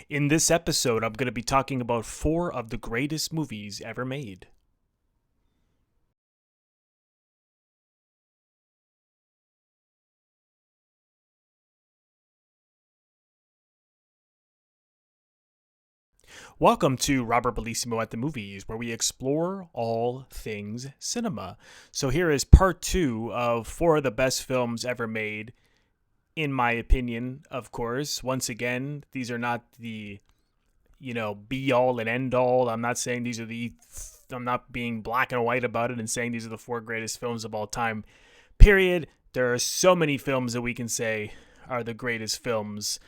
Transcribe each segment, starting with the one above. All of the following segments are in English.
In this episode, I'm going to be talking about 4 of the greatest movies ever made. Welcome to Robert Bellissimo at the Movies, where we explore all things cinema. So here is part 2 of 4 of the best films ever made, in my opinion, of course. Once again, these are not the, be all and end all. I'm not saying I'm not being black and white about it and saying these are the 4 greatest films of all time, period. There are so many films that we can say are the greatest films.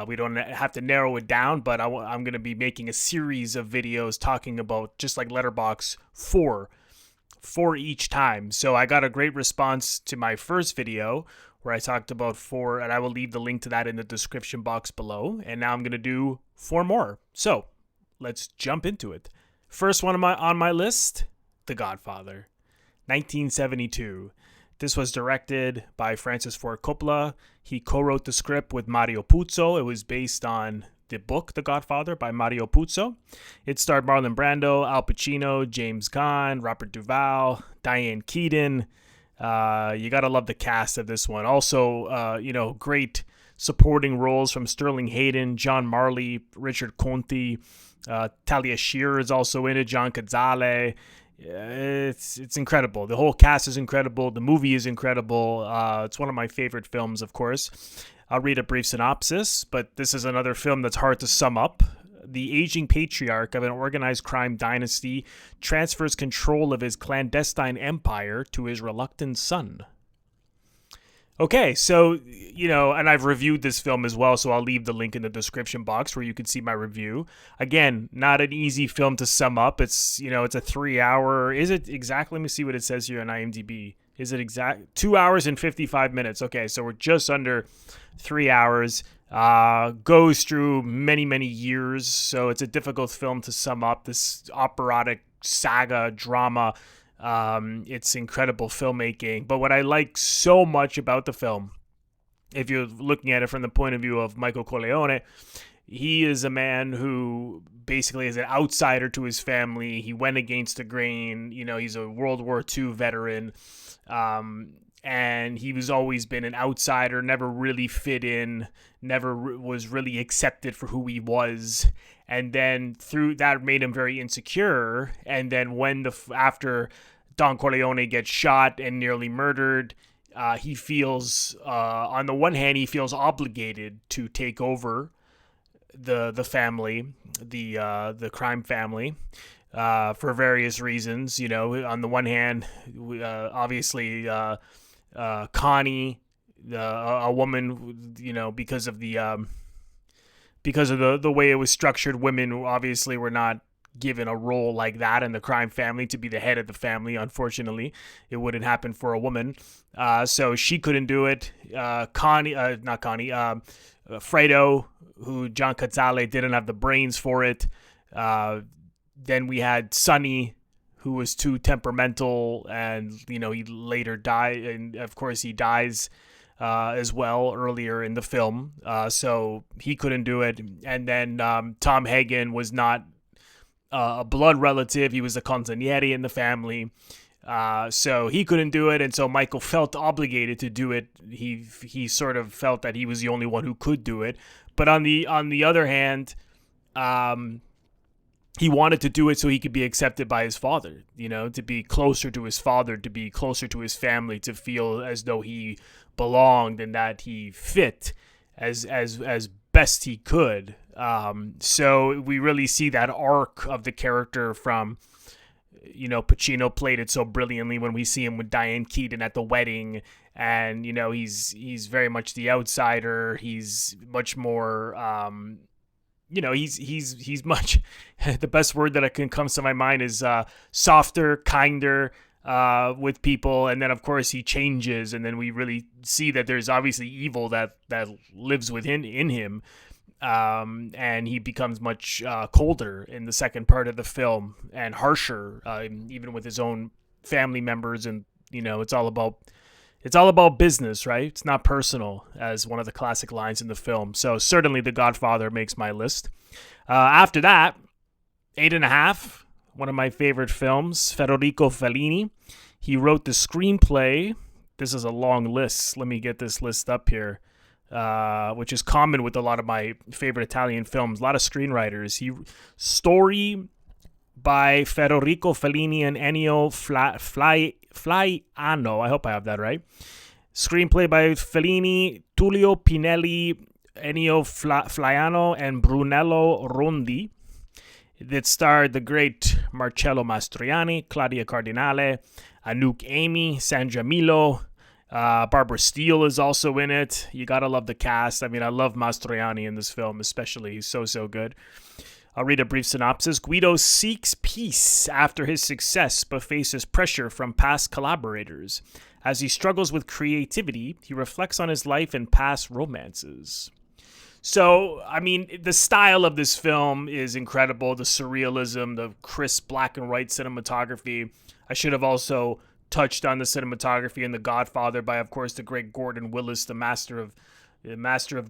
We don't have to narrow it down, but I'm going to be making a series of videos talking about, just like Letterboxd, 4 each time. So I got a great response to my first video where I talked about 4, and I will leave the link to that in the description box below. And now I'm going to do 4 more. So let's jump into it. First one on my list, The Godfather, 1972. This was directed by Francis Ford Coppola. He co-wrote the script with Mario Puzo. It was based on the book The Godfather by Mario Puzo. It starred Marlon Brando, Al Pacino, James Caan, Robert Duvall, Diane Keaton. You gotta love the cast of this one. Also, great supporting roles from Sterling Hayden, John Marley, Richard Conte. Talia Shire is also in it. John Cazale. It's incredible. The whole cast is incredible. The movie is incredible. It's one of my favorite films, of course. I'll read a brief synopsis, but this is another film that's hard to sum up. The aging patriarch of an organized crime dynasty transfers control of his clandestine empire to his reluctant son. Okay, so, and I've reviewed this film as well, so I'll leave the link in the description box where you can see my review. Again, not an easy film to sum up. It's, it's a 3-hour, is it exactly? Let me see what it says here on IMDb. Is it exact? 2 hours and 55 minutes. Okay, so we're just under 3 hours. Goes through many, many years, so it's a difficult film to sum up. This operatic saga drama. It's incredible filmmaking. But what I like so much about the film, if you're looking at it from the point of view of Michael Corleone, he is a man who basically is an outsider to his family. He went against the grain. He's a World War II veteran. And he was always been an outsider, never really fit in, never was really accepted for who he was. And then through that made him very insecure. And then after Don Corleone gets shot and nearly murdered, he feels, on the one hand, he feels obligated to take over the family, the crime family, for various reasons. On the one hand, obviously, Connie, a woman, because of the way it was structured, women obviously were not given a role like that in the crime family to be the head of the family. Unfortunately, it wouldn't happen for a woman. So she couldn't do it. Fredo, who John Cazale didn't have the brains for it. Then we had Sonny, who was too temperamental, and he later died, and of course he dies as well earlier in the film. So he couldn't do it. And then Tom Hagen was not a blood relative. He was a consigliere in the family. So he couldn't do it, and so Michael felt obligated to do it. He sort of felt that he was the only one who could do it. But on the other hand, he wanted to do it so he could be accepted by his father, to be closer to his father, to be closer to his family, to feel as though he belonged and that he fit as best he could. So we really see that arc of the character from, Pacino played it so brilliantly when we see him with Diane Keaton at the wedding, and he's very much the outsider. He's much more he's much the best word that can come to my mind is softer, kinder with people. And then of course he changes, and then we really see that there's obviously evil that lives within him. And he becomes much colder in the second part of the film, and harsher, even with his own family members. And it's all about It's all about business, right? It's not personal, as one of the classic lines in the film. So certainly The Godfather makes my list. After that, 8.5, one of my favorite films, Federico Fellini. He wrote the screenplay. This is a long list. Let me get this list up here, which is common with a lot of my favorite Italian films. A lot of screenwriters. Story by Federico Fellini and Ennio Flaiano. I hope I have that right. Screenplay by Fellini, Tullio Pinelli, Ennio Flaiano, and Brunello Rondi. That starred the great Marcello Mastroanni, Claudia Cardinale, Anouk Aimee, Sandra Milo. Barbara Steele is also in it. You gotta love the cast. I mean, I love Mastroanni in this film, especially. He's so good. I'll read a brief synopsis. Guido seeks peace after his success, but faces pressure from past collaborators. As he struggles with creativity, he reflects on his life and past romances. So, I mean, the style of this film is incredible. The surrealism, the crisp black and white cinematography. I should have also touched on the cinematography in The Godfather by, of course, the great Gordon Willis, the master of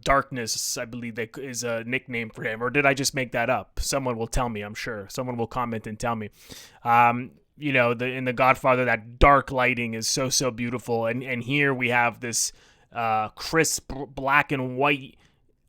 darkness, I believe that is a nickname for him. Or did I just make that up? Someone will tell me, I'm sure. Someone will comment and tell me. In The Godfather, that dark lighting is so beautiful. And here we have this crisp black and white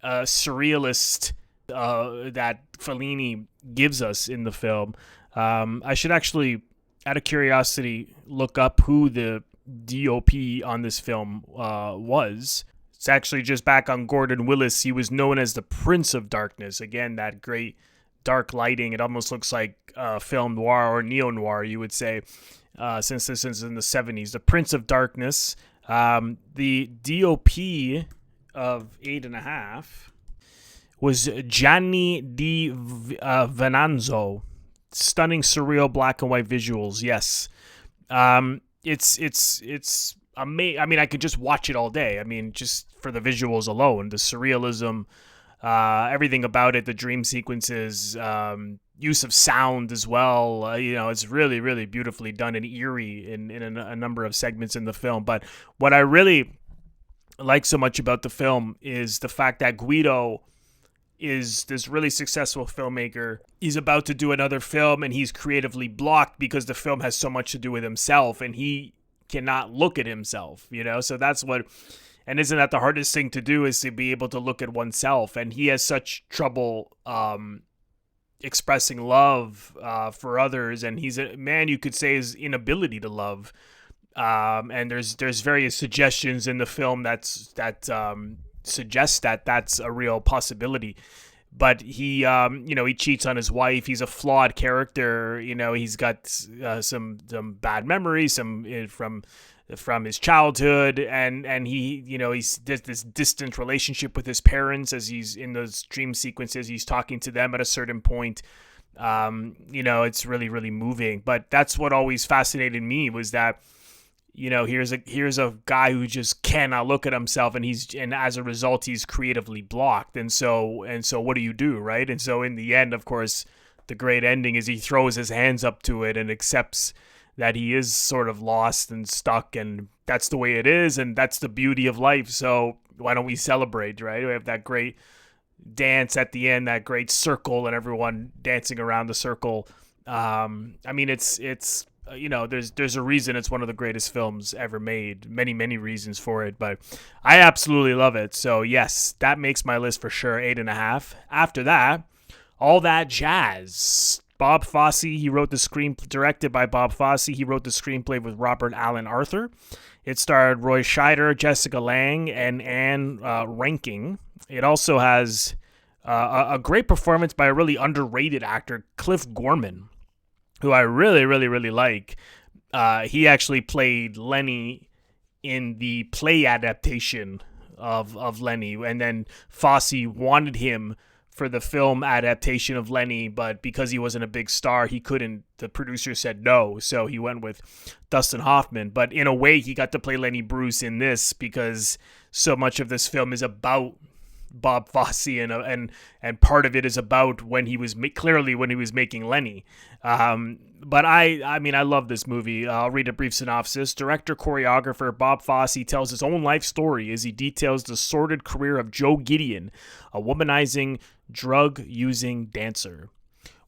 surrealist that Fellini gives us in the film. I should actually, out of curiosity, look up who the DOP on this film was. It's actually just back on Gordon Willis. He was known as the Prince of Darkness. Again, that great dark lighting. It almost looks like film noir or neo-noir, you would say, since this is in the 70s. The Prince of Darkness. The DOP of 8.5 was Gianni Di Venanzo. Stunning, surreal black and white visuals. Yes, it's amazing. I mean, I could just watch it all day. I mean, just for the visuals alone, the surrealism, everything about it, the dream sequences, use of sound as well. It's really beautifully done and eerie in a number of segments in the film. But what I really like so much about the film is the fact that Guido is this really successful filmmaker. He's about to do another film and he's creatively blocked because the film has so much to do with himself and he cannot look at himself, so that's what, and isn't that the hardest thing to do, is to be able to look at oneself? And he has such trouble expressing love for others, and he's a man, you could say, his inability to love. And there's various suggestions in the film that suggest that that's a real possibility. But he he cheats on his wife. He's a flawed character. He's got some bad memories, from his childhood, and he's this distant relationship with his parents as he's in those dream sequences. He's talking to them at a certain point. It's really moving. But that's what always fascinated me, was that here's a guy who just cannot look at himself, and as a result he's creatively blocked. And so what do you do, right? And so in the end, of course, the great ending is he throws his hands up to it and accepts that he is sort of lost and stuck, and that's the way it is, and that's the beauty of life. So why don't we celebrate, right? We have that great dance at the end, that great circle, and everyone dancing around the circle. I mean, it's there's a reason it's one of the greatest films ever made. Many reasons for it, but I absolutely love it. So yes, that makes my list for sure. 8.5. After that, All That Jazz. Bob Fosse, he wrote the directed by Bob Fosse. He wrote the screenplay with Robert Allen Arthur. It starred Roy Scheider, Jessica Lange, and Anne Reinking. It also has a great performance by a really underrated actor, Cliff Gorman, who I really like. He actually played Lenny in the play adaptation of Lenny, and then Fosse wanted him for the film adaptation of Lenny, but because he wasn't a big star, he couldn't. The producer said no, so he went with Dustin Hoffman. But in a way, he got to play Lenny Bruce in this, because so much of this film is about Bob Fosse, and part of it is about when he was clearly when he was making Lenny. But I mean, I love this movie. I'll read a brief synopsis. Director choreographer Bob Fosse tells his own life story as he details the sordid career of Joe Gideon, a womanizing, drug-using dancer.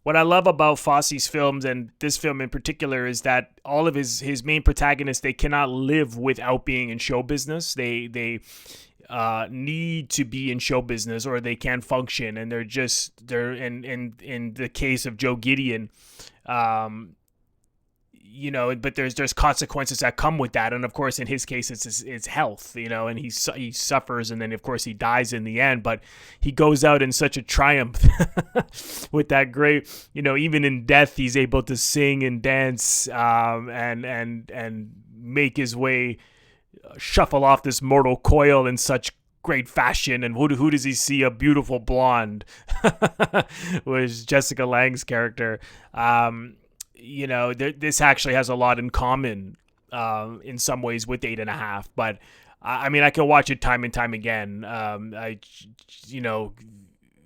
What I love about Fosse's films, and this film in particular, is that all of his main protagonists, they cannot live without being in show business. They need to be in show business or they can't function, and they're in the case of Joe Gideon, but there's consequences that come with that, and of course in his case it's health, and he suffers, and then of course he dies in the end, but he goes out in such a triumph with that great, even in death he's able to sing and dance, and make his way, shuffle off this mortal coil in such great fashion. And who does he see? A beautiful blonde, was Jessica Lange's character. This actually has a lot in common in some ways with 8.5, but I mean, I can watch it time and time again.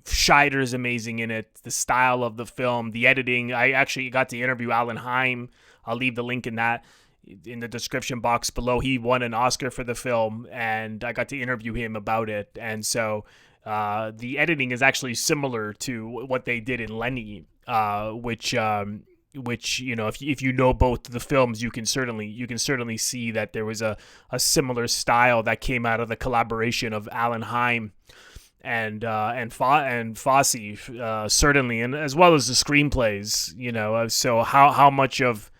Scheider is amazing in it. The style of the film, the editing. I actually got to interview Alan Heim. I'll leave the link in the description box below. He won an Oscar for the film, and I got to interview him about it. And so the editing is actually similar to what they did in Lenny, which if you know both the films, you can certainly see that there was a similar style that came out of the collaboration of Alan Heim and Fosse, certainly, and as well as the screenplays. So how much of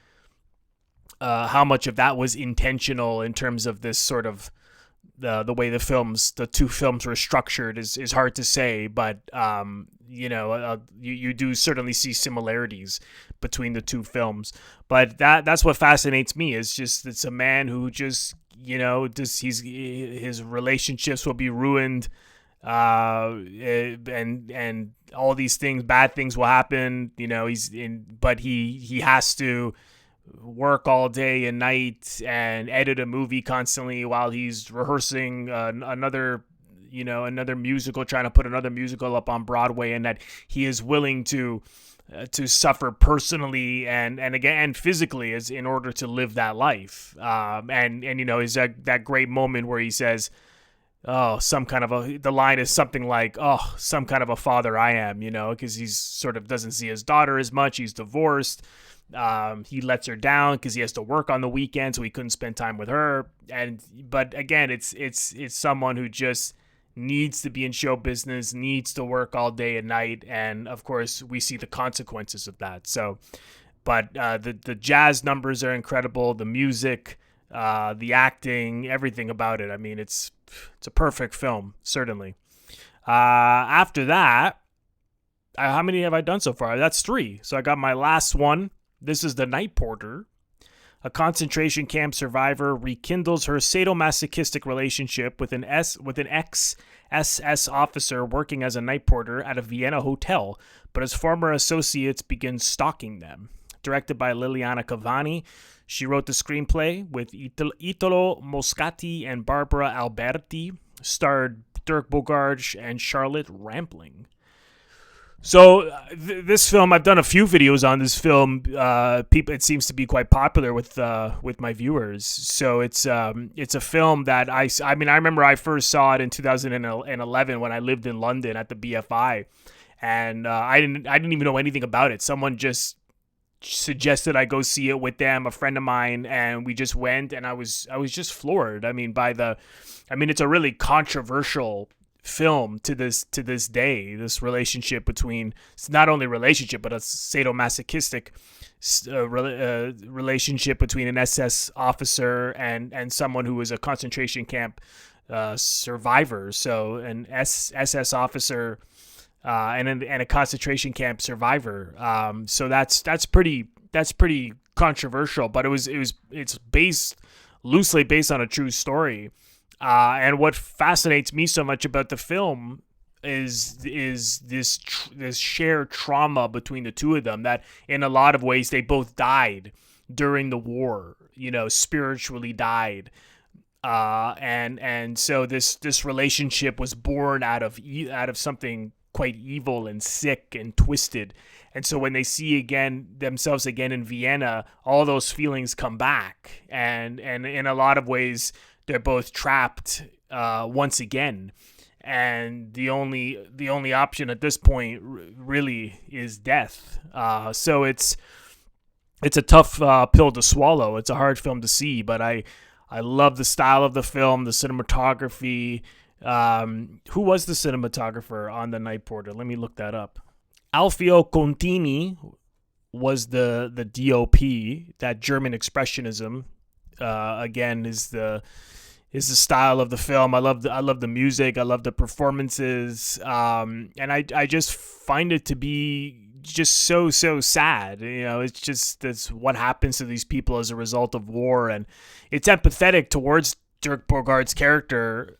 that was intentional in terms of this sort of the way the two films were structured is hard to say, but you do certainly see similarities between the two films. But that's what fascinates me, is just it's a man who just his relationships will be ruined, and all these things, bad things will happen. But he has to work all day and night and edit a movie constantly while he's rehearsing another musical, trying to put another musical up on Broadway, and that he is willing to suffer personally and again physically as in order to live that life. Is that great moment where he says, the line is something like, "Oh, some kind of a father I am," because he's sort of doesn't see his daughter as much. He's divorced. He lets her down because he has to work on the weekend, so he couldn't spend time with her. But again, it's someone who just needs to be in show business, needs to work all day and night, and of course we see the consequences of that. So, but the jazz numbers are incredible, the music, the acting, everything about it. I mean, it's a perfect film, certainly. After that, how many have I done so far? That's 3. So I got my last one. This is The Night Porter. A concentration camp survivor rekindles her sadomasochistic relationship with an ex-SS officer working as a night porter at a Vienna hotel, but his former associates begin stalking them. Directed by Liliana Cavani, she wrote the screenplay with Italo Moscati and Barbara Alberti, starred Dirk Bogarde and Charlotte Rampling. So this film, I've done a few videos on this film. It seems to be quite popular with my viewers. So it's a film that I remember I first saw it in 2011 when I lived in London at the BFI, and I didn't even know anything about it. Someone just suggested I go see it with them, a friend of mine, and we just went, and I was just floored. It's a really controversial film to this day, this relationship between, it's not only relationship but a sadomasochistic relationship between an SS officer and someone who was a concentration camp survivor. So an SS officer and a concentration camp survivor. So that's pretty controversial, but it's loosely based on a true story. And what fascinates me so much about the film is this shared trauma between the two of them, that in a lot of ways they both died during the war, spiritually died. And so this relationship was born out of something quite evil and sick and twisted. And so when they see themselves again in Vienna, all those feelings come back, and in a lot of ways they're both trapped once again. And the only option at this point really is death. So it's a tough pill to swallow. It's a hard film to see, but I love the style of the film, the cinematography. Who was the cinematographer on The Night Porter? Let me look that up. Alfio Contini was the DOP. That German expressionism, again, is the style of the film. I love the music. I love the performances, and I just find it to be just so sad. It's what happens to these people as a result of war, and it's empathetic towards Dirk Bogarde's character.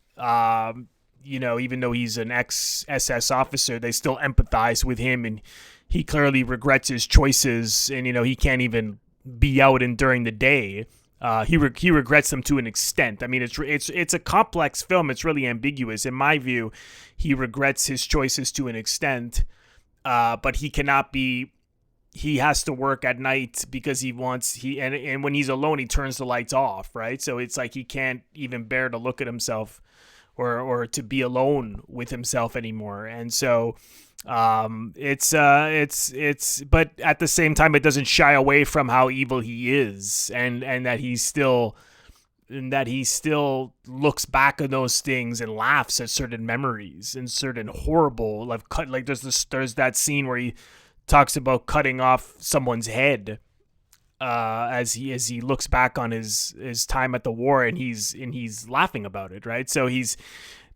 Even though he's an ex-SS officer, they still empathize with him, and he clearly regrets his choices, and he can't even be out during the day. He regrets them to an extent. I mean, it's a complex film. It's really ambiguous. In my view, he regrets his choices to an extent, but he cannot be. He has to work at night because and when he's alone, he turns the lights off, right? So it's like he can't even bear to look at himself or to be alone with himself anymore. And so it's but at the same time, it doesn't shy away from how evil he is, and that he still looks back on those things and laughs at certain memories and certain horrible, there's that scene where he talks about cutting off someone's head as he looks back on his time at the war, and he's laughing about it, right? So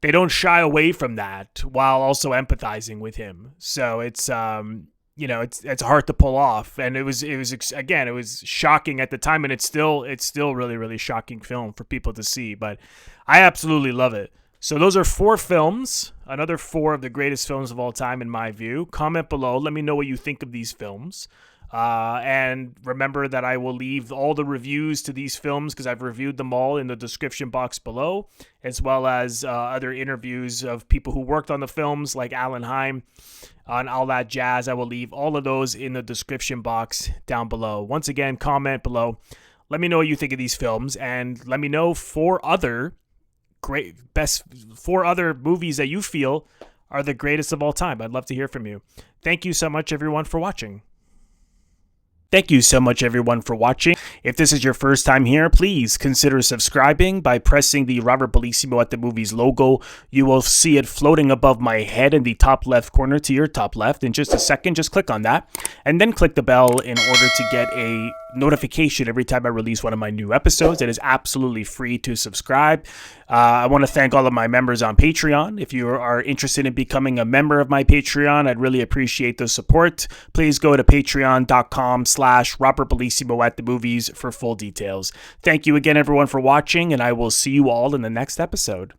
they don't shy away from that while also empathizing with him. So it's it's hard to pull off, and it was shocking at the time, and it's still really, really shocking film for people to see, but I absolutely love it. So those are 4 films, another 4 of the greatest films of all time in my view. Comment below, let me know what you think of these films. And remember that I will leave all the reviews to these films, because I've reviewed them all, in the description box below, as well as other interviews of people who worked on the films, like Alan Heim, on all that jazz. I will leave all of those in the description box down below. Once again, comment below. Let me know what you think of these films, and let me know 4 other movies that you feel are the greatest of all time. I'd love to hear from you. Thank you so much, everyone, for watching. Thank you so much, everyone, for watching. If this is your first time here, please consider subscribing by pressing the Robert Bellissimo at the Movies logo. You will see it floating above my head in the top left corner to your top left. In just a second, just click on that, and then click the bell in order to get a notification every time I release one of my new episodes. It is absolutely free to subscribe. I want to thank all of my members on Patreon. If you are interested in becoming a member of my Patreon, I'd really appreciate the support. Please go to patreon.com/Robert Bellissimo at the Movies for full details. Thank you again, everyone, for watching, and I will see you all in the next episode.